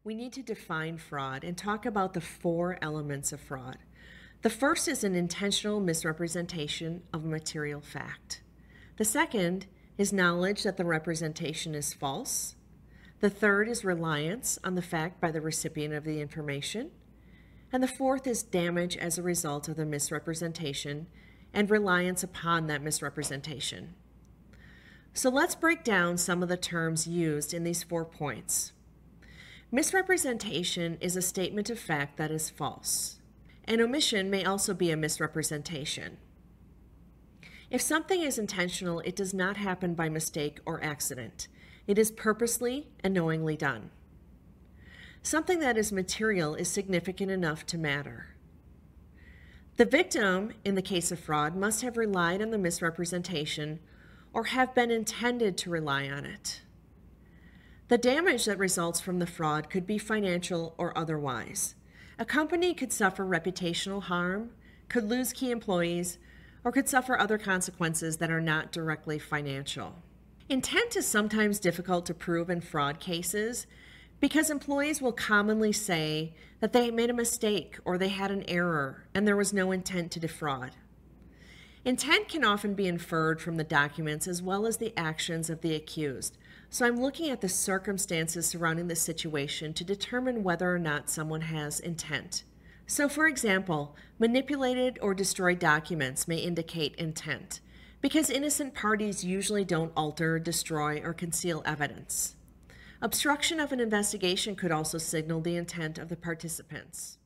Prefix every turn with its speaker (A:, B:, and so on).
A: we need to define fraud and talk about the 4 elements of fraud. The first is an intentional misrepresentation of a material fact. The second is knowledge that the representation is false. The third is reliance on the fact by the recipient of the information. And the fourth is damage as a result of the misrepresentation and reliance upon that misrepresentation. So let's break down some of the terms used in these 4 points. Misrepresentation is a statement of fact that is false. An omission may also be a misrepresentation. If something is intentional, it does not happen by mistake or accident. It is purposely and knowingly done. Something that is material is significant enough to matter. The victim, in the case of fraud, must have relied on the misrepresentation or have been intended to rely on it. The damage that results from the fraud could be financial or otherwise. A company could suffer reputational harm, could lose key employees, or could suffer other consequences that are not directly financial. Intent is sometimes difficult to prove in fraud cases because employees will commonly say that they made a mistake or they had an error and there was no intent to defraud. Intent can often be inferred from the documents as well as the actions of the accused. So I'm looking at the circumstances surrounding the situation to determine whether or not someone has intent. So for example, manipulated or destroyed documents may indicate intent because innocent parties usually don't alter, destroy, or conceal evidence. Obstruction of an investigation could also signal the intent of the participants.